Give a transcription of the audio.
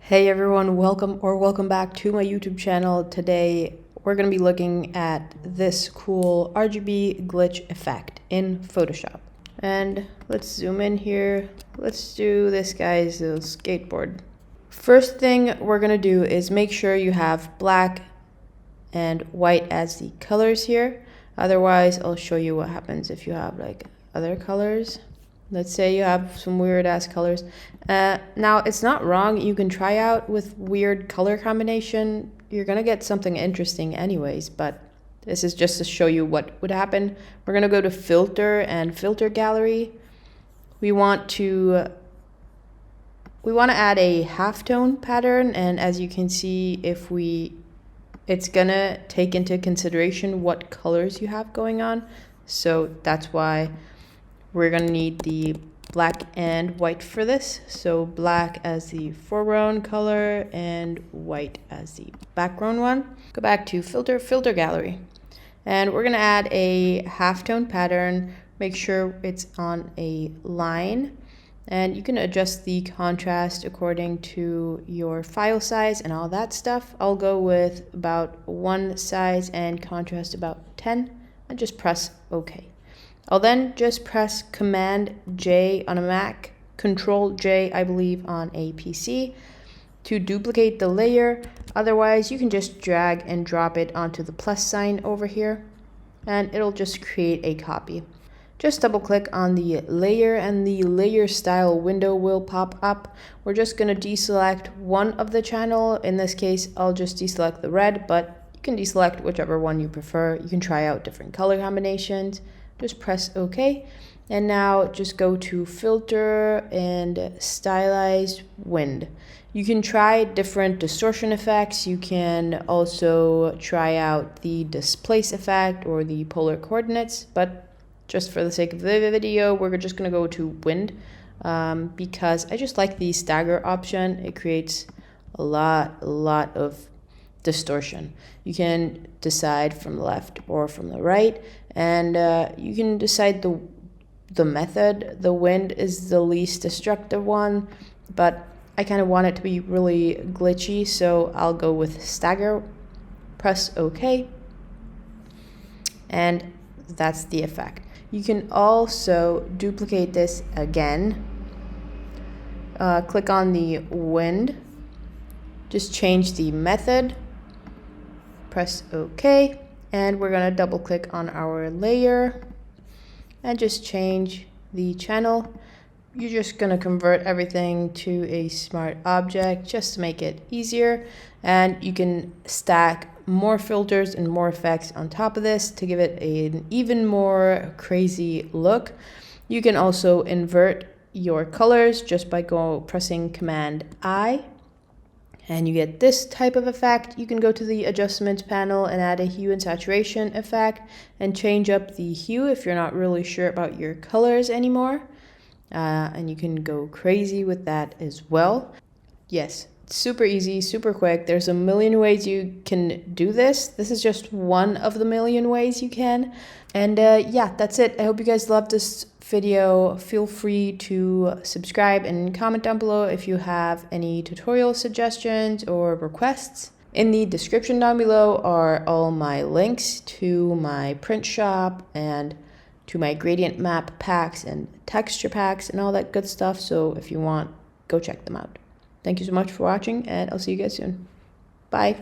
Hey everyone, welcome back to my YouTube channel. Today we're going to be looking at this cool RGB glitch effect in Photoshop. And let's zoom in here. Let's do this guy's skateboard. First thing we're going to do is make sure you have black and white as the colors here. Otherwise, I'll show you what happens if you have like other colors. Let's say you have some weird ass colors. Now it's not wrong. You can try out with weird color combination. You're gonna get something interesting anyways, but this is just to show you what would happen. We're gonna go to filter and filter gallery. We want to add a halftone pattern, and as you can see, it's gonna take into consideration what colors you have going on. So that's why we're gonna need the black and white for this. So black as the foreground color and white as the background one. Go back to filter gallery. And we're gonna add a halftone pattern. Make sure it's on a line. And you can adjust the contrast according to your file size and all that stuff. I'll go with about 1 size and contrast about 10 and just press OK. I'll then just press Command J on a Mac, Control J, I believe, on a PC to duplicate the layer. Otherwise, you can just drag and drop it onto the plus sign over here, and it'll just create a copy. Just double click on the layer and the layer style window will pop up. We're just going to deselect one of the channel. In this case, I'll just deselect the red, but you can deselect whichever one you prefer. You can try out different color combinations. Just press OK. And now just go to filter and stylized wind. You can try different distortion effects. You can also try out the displace effect or the polar coordinates, but just for the sake of the video, we're just going to go to wind because I just like the stagger option. It creates a lot of distortion. You can decide from the left or from the right, and you can decide the method. The wind is the least destructive one, but I kind of want it to be really glitchy, so I'll go with stagger. Press OK, and that's the effect. You can also duplicate this again. Click on the wind, just change the method, press OK, and we're going to double click on our layer and just change the channel. You're just going to convert everything to a smart object just to make it easier, and you can stack more filters and more effects on top of this to give it an even more crazy look. You can also invert your colors just by pressing Command I, and you get this type of effect. You can go to the adjustments panel and add a hue and saturation effect and change up the hue if you're not really sure about your colors anymore. And you can go crazy with that as well. Yes, super easy, super quick. There's a million ways you can do this. This is just one of the million ways you can. And yeah, that's it. I hope you guys loved this video. Feel free to subscribe and comment down below if you have any tutorial suggestions or requests. In the description down below are all my links to my print shop and to my gradient map packs and texture packs and all that good stuff. So if you want, go check them out. Thank you so much for watching, and I'll see you guys soon. Bye.